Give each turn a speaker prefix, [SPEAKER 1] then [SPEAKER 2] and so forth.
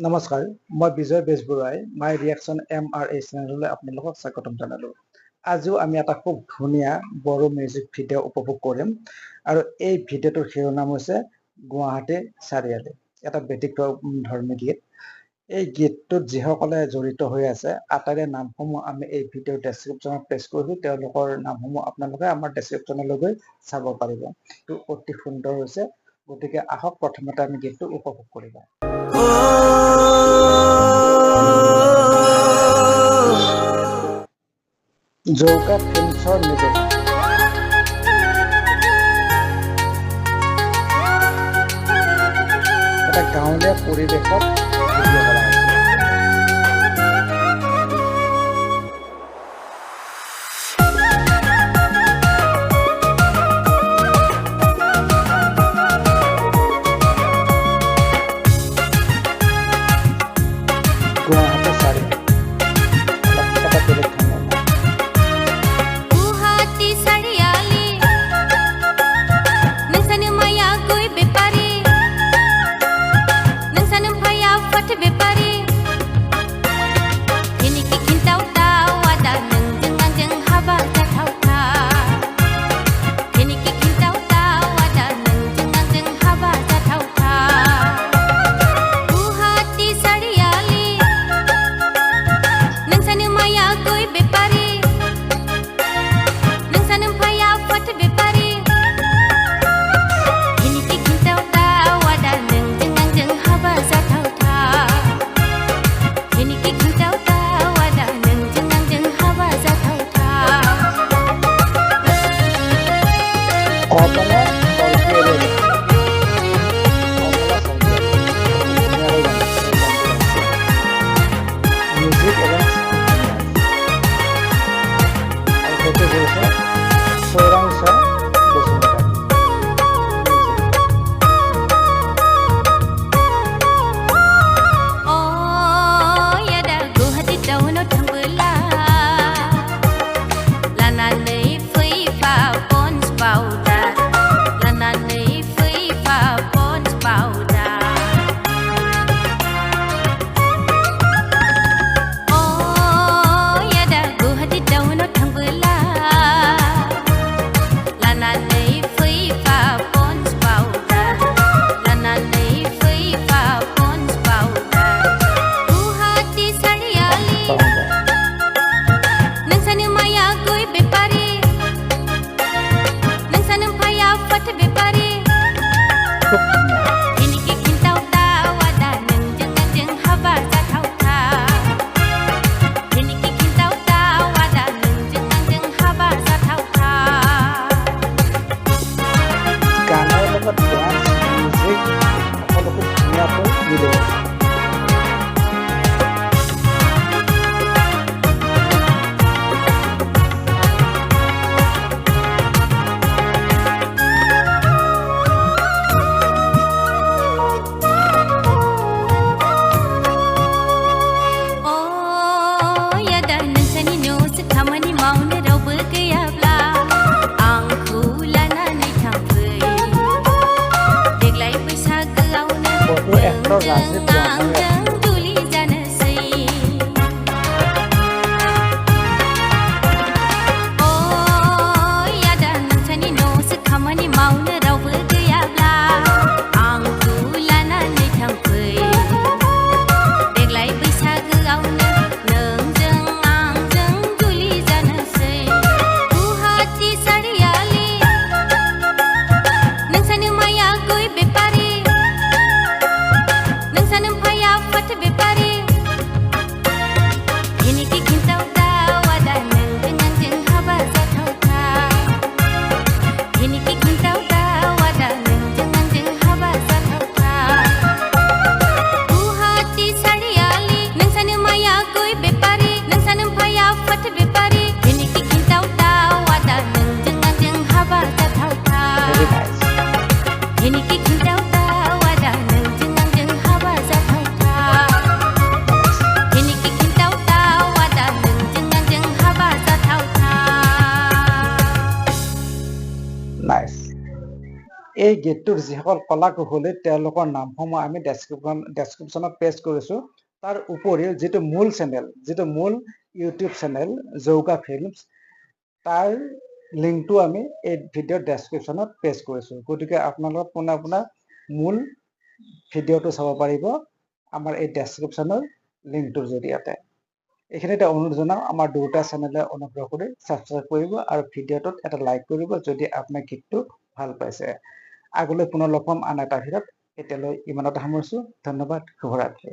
[SPEAKER 1] নমস্কাৰ, মই বিজয় বেজবৰুৱাই মাই ৰিয়েকশ্যন MRA চেনেললৈ আপোনালোকক স্বাগতম জনালোঁ। আজিও আমি এটা খুব ধুনীয়া বড়ো মিউজিক ভিডিঅ' উপভোগ কৰিম আৰু এই ভিডিঅ'টোৰ শিৰোনাম হৈছে গুৱাহাটী চাৰিআলি, এটা ব্যতিক্ৰমধৰ্মী গীত। এই গীতটোত যিসকলে জড়িত হৈ আছে আটাইৰে নামসমূহ আমি এই ভিডিঅ'ৰ ডেছক্ৰিপশ্যনত প্লেচ কৰিছোঁ। তেওঁলোকৰ নামসমূহ আপোনালোকে আমাৰ ডেছক্ৰিপশ্যনলৈ গৈ চাব পাৰিব। এইটো অতি সুন্দৰ হৈছে, গতিকে আহক প্ৰথমতে আমি গীতটো উপভোগ কৰিব। জৌকা ফিল্মছৰ নিৰ্দেশক এটা গাঁৱলীয়া পৰিৱেশত ভিডিঅ' কৰা হৈছে। গুৱাহাটী চাৰিআলি এটা বেলেগ ধৰণৰ
[SPEAKER 2] गुवाहाटी सारियाली नोंसानो माया गय बेपारी नोंसानो फाया फाथ बेपारी दिनैखि खिन्थाव दावादा नोंजों आंजों हाबा जाथावथा दिनैखि खिन्थाव दावादा नोंजों आंजों हाबा जाथावथा गुवाहाटी सारियाली नोंसानो माया गय बेपारी नोंसानो फाया फाथ बेपारी दिनैखि खिन्थाव दावादा नोंजों आंजों हाबा जाथावथा दिनैखि खिन्थाव दावादा नोंजों आंजों हाबा जाथावथा
[SPEAKER 1] কল্পনা সলকিয়ালৈ কল্পনা সলকিয়ালৈ মিউজিক এবং আৰু সেইটো হৈছে চৌৰাংচা বসুমতাৰী।
[SPEAKER 2] अ यादा गुवाहाटी टाउनाव थांबोला लानानै फैफा पन्स पाउडार लानानै फैफा पन्स पाउडार अ यादा गुवाहाटी टाउनाव थांबोला लानानै फैफा पन्स पाउडार लानानै फैफा पन्स पाउडार गुवाहाटी सारियाली नोंसानो माया गय बेपारी नोंसानो फाया फाथ बेपारी
[SPEAKER 1] খুব ধুনীয়া।
[SPEAKER 2] दिनैखि खिन्थाव दावादा नोंजों आंजों हाबा जाथावथा दिनैखि खिन्थाव दावादा नोंजों आंजों हाबा जाथावथा
[SPEAKER 1] গানৰ লগত ডান্স মিউজিক সকলো খুব ধুনীয়াকৈ মিলি গৈছে।
[SPEAKER 2] अ यादा नोंसानि न'आवसो खामानि मावनो रावबो गैयाब्ला आंखौ लानानै थांफै देग्लाय बैसागोआवनो
[SPEAKER 1] ফটো এক্টৰ ৰাজীৱ
[SPEAKER 2] नोंजों
[SPEAKER 1] ব্ৰহ্মই
[SPEAKER 2] आंजों जुलि जानोसै अ यादा नोंसानि न'आवसो खामानि मावनो रावबो गैयाब्ला आंखौ लानानै थांफै देग्लाय बैसागोआवनो नोंजों आंजों जुलि जानोसै गुवाहाटी सारियाली नोंसानो माया गय बेपारी नोंसानो फाया फाथ बेपारी दिनैखि खिन्थाव दावादा नोंजों आंजों हाबा जाथावथा दिनैखि खिन्थाव दावादा नोंजों आंजों हाबा जाथावथा गुवाहाटी सारियाली नोंसानो माया गय बेपारी नोंसानो फाया फाथ बेपारी दिनैखि खिन्थाव दावादा नोंजों आंजों हाबा जाथावथा
[SPEAKER 1] ভেৰি নাইস।
[SPEAKER 2] दिनैखि खिन्थाव
[SPEAKER 1] এই গীতটোৰ যিসকল কলা কুশলী তেওঁলোকৰ নামসমূহ আমি ডেছক্ৰিপশ্যনত পেষ্ট কৰিছোঁ। তাৰ উপৰিও যিটো মূল ইউটিউব চেনেল জৌকা ফিল্মছ, তাৰ লিংকটো আমি এই ভিডিঅ'ৰ ডেছক্ৰিপশ্যনত পেষ্ট কৰিছোঁ। গতিকে আপোনালোকে পোনে মূল ভিডিঅ'টো চাব পাৰিব আমাৰ এই ডেছক্ৰিপশ্যনৰ লিংকটোৰ জৰিয়তে। এইখিনিতে অনুৰোধ জনাওঁ, আমাৰ দুয়োটা চেনেলে অনুগ্ৰহ কৰি ছাবস্ক্ৰাইব কৰিব আৰু ভিডিঅ'টোত এটা লাইক কৰিব যদি আপোনাৰ গীতটো ভাল পাইছে। আগলৈ পুনৰ লগ পাম আন এটা ভিডিঅ'ত। এতিয়ালৈ ইমানতে সামৰিছোঁ। ধন্যবাদ, শুভৰাত্ৰি।